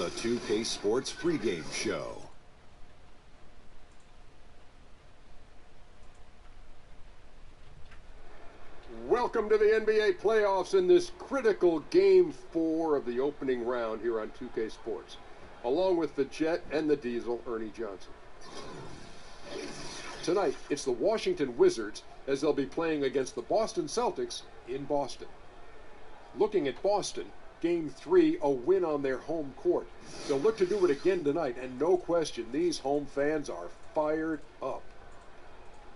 the 2K Sports pregame show. Welcome to the NBA playoffs in this critical Game 4 of the opening round here on 2K Sports. Along with the Jet and the Diesel, Ernie Johnson. Tonight, it's the Washington Wizards as they'll be playing against the Boston Celtics in Boston. Looking at Boston, Game 3, a win on their home court. They'll look to do it again tonight, and no question, these home fans are fired up.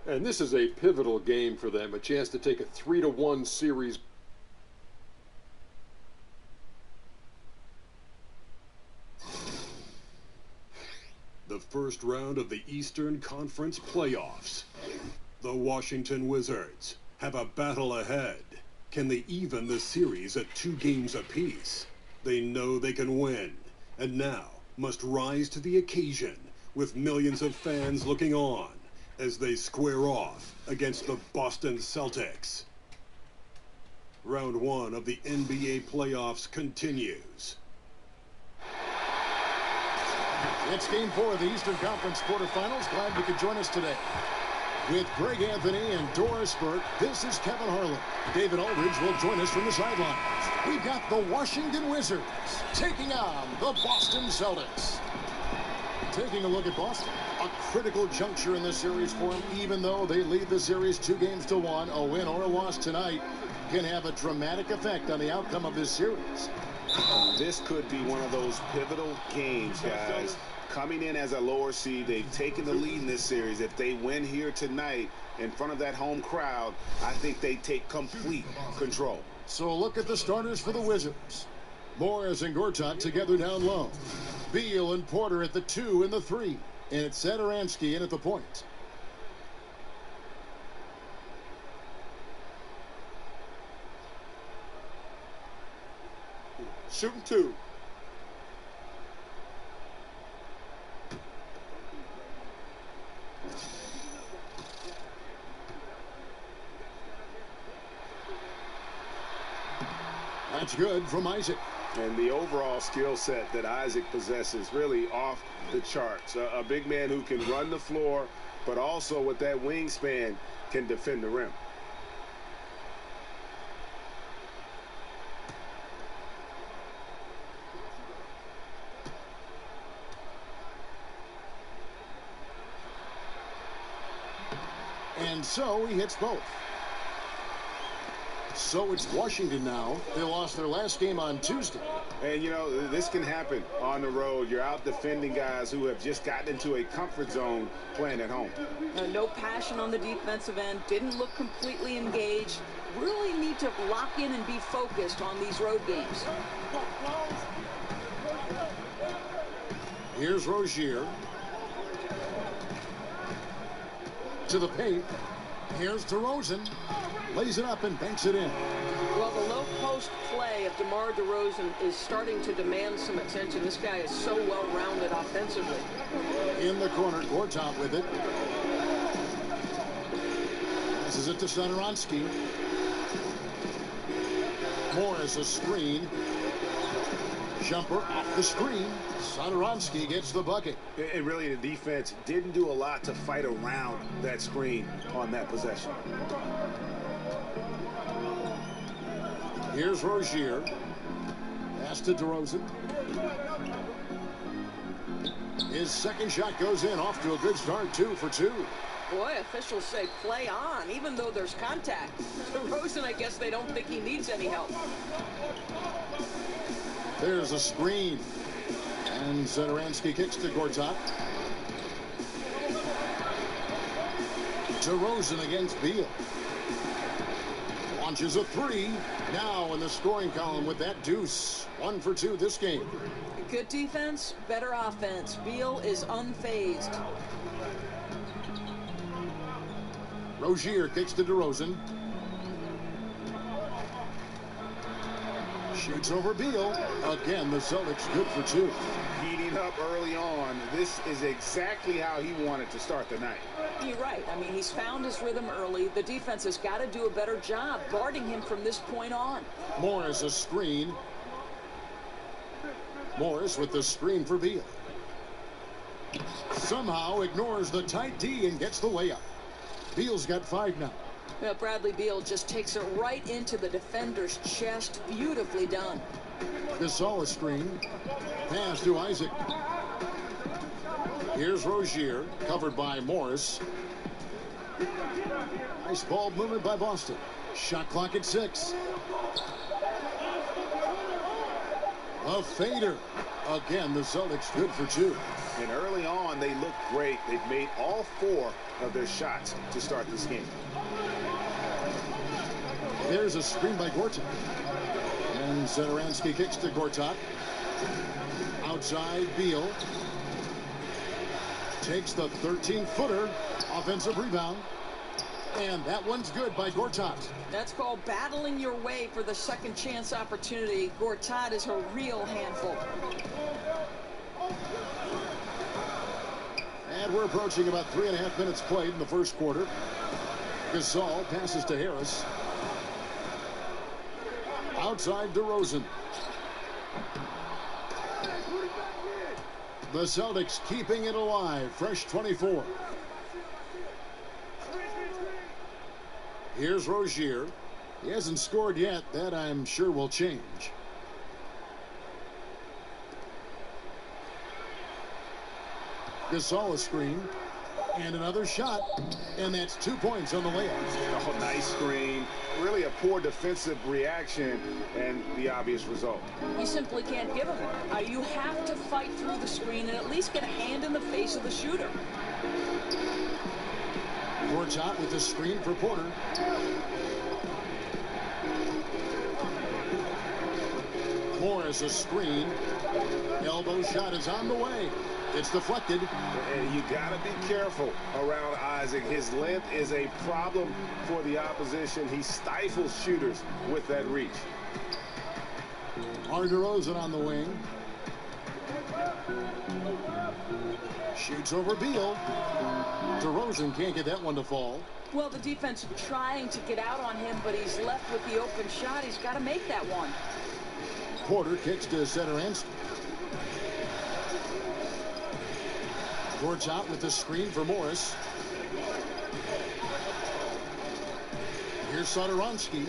And this is a pivotal game for them, a chance to take a 3-1 series. The first round of the Eastern Conference playoffs. The Washington Wizards have a battle ahead. Can they even the series at 2 games apiece? They know they can win, and now must rise to the occasion with millions of fans looking on as they square off against the Boston Celtics. Round 1 of the NBA playoffs continues. It's Game 4 of the Eastern Conference quarterfinals. Glad you could join us today. With Greg Anthony and Doris Burke, this is Kevin Harlan. David Aldridge will join us from the sidelines. We've got the Washington Wizards taking on the Boston Celtics. Taking a look at Boston, a critical juncture in this series for them. Even though they lead the series 2-1, a win or a loss tonight can have a dramatic effect on the outcome of this series. This could be one of those pivotal games, guys. Coming in as a lower seed, they've taken the lead in this series. If they win here tonight in front of that home crowd, I think they take complete control. So look at the starters for the Wizards. Morris and Gortat together down low. Beal and Porter at the 2 and the 3. And it's Satoransky in at the point. Shooting 2. That's good from Isaac. And the overall skill set that Isaac possesses really off the charts. A big man who can run the floor, but also with that wingspan can defend the rim. And so he hits both. So it's Washington now. They lost their last game on Tuesday. And, you know, this can happen on the road. You're out defending guys who have just gotten into a comfort zone playing at home. No passion on the defensive end. Didn't look completely engaged. Really need to lock in and be focused on these road games. Here's Rozier. To the paint. Here's DeRozan. Lays it up and banks it in. Well, the low post play of DeMar DeRozan is starting to demand some attention. This guy is so well-rounded offensively. In the corner, Gortat with it. Passes it to Satoransky. Morris a screen. Jumper off the screen. Satoransky gets the bucket. And really, the defense didn't do a lot to fight around that screen on that possession. Here's Rozier. Pass to DeRozan. His second shot goes in, off to a good start, 2 for 2. Boy, officials say play on, even though there's contact. DeRozan, I guess they don't think he needs any help. There's a screen. And Satoransky kicks to Gortat. DeRozan against Beal. Launches a 3. Now in the scoring column with that deuce. 1 for 2 this game. Good defense, better offense. Beal is unfazed. Rozier kicks to DeRozan. Shoots over Beal. Again, the Celtics good for 2. Heating up early on. This is exactly how he wanted to start the night. You're right. I mean, he's found his rhythm early. The defense has got to do a better job guarding him from this point on. Morris a screen. Morris with the screen for Beal. Somehow ignores the tight D and gets the layup. Beal's got 5 now. Yeah, Bradley Beal just takes it right into the defender's chest. Beautifully done. Gasol a screen. Pass to Isaac. Here's Rozier, covered by Morris. Nice ball movement by Boston. Shot clock at 6. A fader. Again, the Celtics good for 2. And early on, they looked great. They've made all 4 of their shots to start this game. There's a screen by Gortat. And Satoransky kicks to Gortat. Outside, Beal. Takes the 13-footer. Offensive rebound. And that one's good by Gortat. That's called battling your way for the second chance opportunity. Gortat is a real handful. And we're approaching about 3.5 minutes played in the first quarter. Gasol passes to Harris. Outside DeRozan. The Celtics keeping it alive. Fresh 24. Here's Rozier. He hasn't scored yet. That I'm sure will change. Gasol a screen. And another shot. And that's 2 points on the layup. Oh, nice screen. Really a poor defensive reaction and the obvious result. You simply can't give him it. You have to fight through the screen and at least get a hand in the face of the shooter. Gortat with the screen for Porter. Morris a screen. Elbow shot is on the way. It's deflected. And you got to be careful around Isaac. His length is a problem for the opposition. He stifles shooters with that reach. DeRozan on the wing. Shoots over Beal. DeRozan can't get that one to fall. Well, the defense trying to get out on him, but he's left with the open shot. He's got to make that one. Porter kicks to Satoransky. Gortat with the screen for Morris. Here's Satoransky.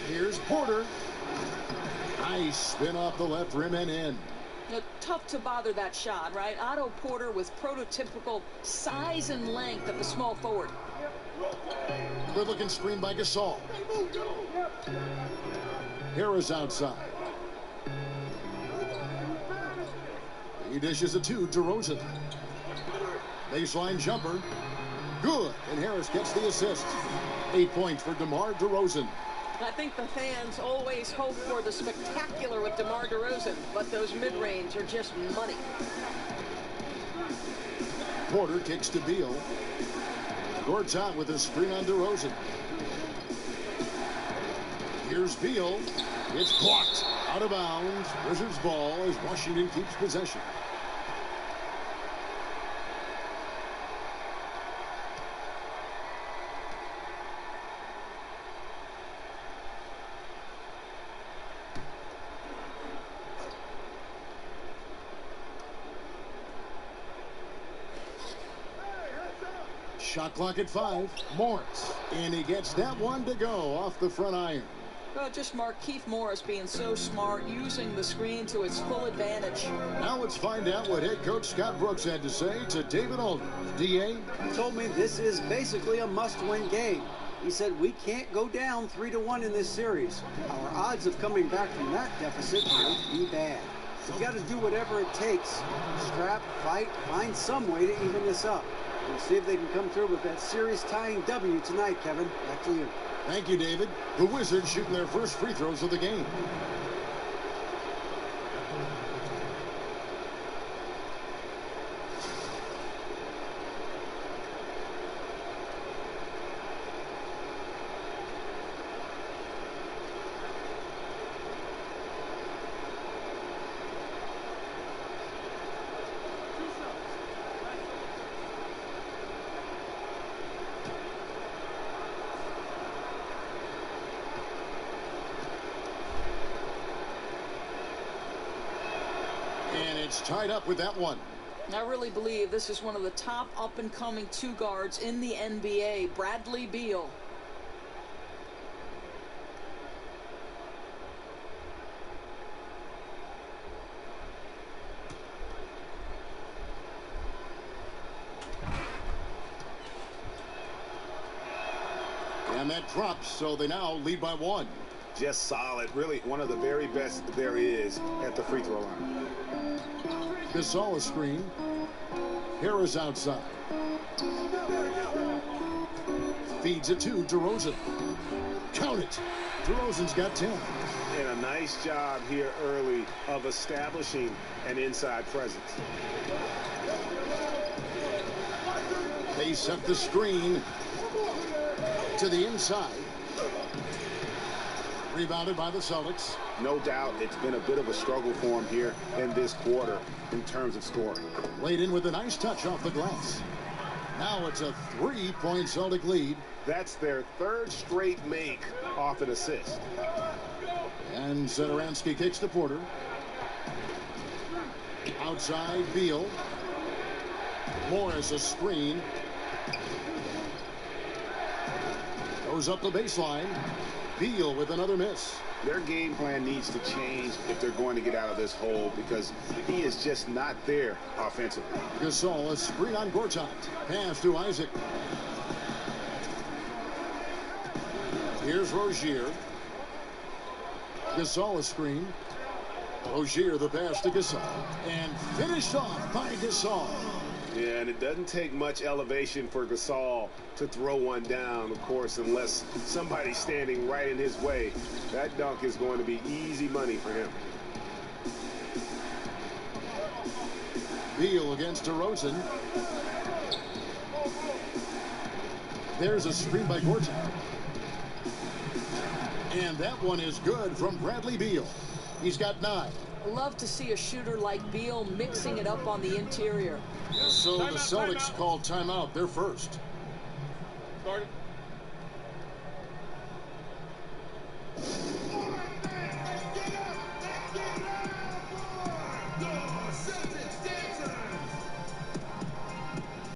Here's Porter. Nice spin off the left rim and in. Tough to bother that shot, right? Otto Porter with prototypical size and length of the small forward. Good looking screen by Gasol. Harris outside. He dishes it to DeRozan. Baseline jumper. Good. And Harris gets the assist. 8 points for DeMar DeRozan. I think the fans always hope for the spectacular with DeMar DeRozan, but those mid-range are just money. Porter kicks to Beal. Gortat with a screen on DeRozan. Here's Beal. It's blocked. Out of bounds. Wizards ball as Washington keeps possession. Shot clock at 5. Morris. And he gets that one to go off the front iron. Well, just Markieff Morris being so smart, using the screen to its full advantage. Now let's find out what head coach Scott Brooks had to say to David Aldridge. D.A. He told me this is basically a must-win game. He said we can't go down 3-1 in this series. Our odds of coming back from that deficit might be bad. We've got to do whatever it takes. Scrap, fight, find some way to even this up. We'll see if they can come through with that series-tying W tonight, Kevin. Back to you. Thank you, David. The Wizards shooting their first free throws of the game. And it's tied up with that one. I really believe this is one of the top up-and-coming two guards in the NBA, Bradley Beal. And that drops, so they now lead by one. Just solid. Really one of the very best there is at the free throw line. Gasol a screen. Harris outside. Feeds it to DeRozan. Count it. DeRozan's got 10. And a nice job here early of establishing an inside presence. They set the screen to the inside. Rebounded by the Celtics. No doubt it's been a bit of a struggle for him here in this quarter in terms of scoring. Laid in with a nice touch off the glass. Now it's a 3-point Celtic lead. That's their third straight make off an assist. And Satoransky kicks to Porter. Outside, Beal. Morris a screen. Goes up the baseline. Beal with another miss. Their game plan needs to change if they're going to get out of this hole because he is just not there offensively. Gasol a screen on Gortat. Pass to Isaac. Here's Rozier. Gasol a screen. Rozier the pass to Gasol. And finished off by Gasol. Yeah, and it doesn't take much elevation for Gasol to throw one down, of course, unless somebody's standing right in his way. That dunk is going to be easy money for him. Beal against DeRozan. There's a screen by Gortat. And that one is good from Bradley Beal. He's got 9. Love to see a shooter like Beal mixing it up on the interior. So the Celtics called timeout. They're first. Started.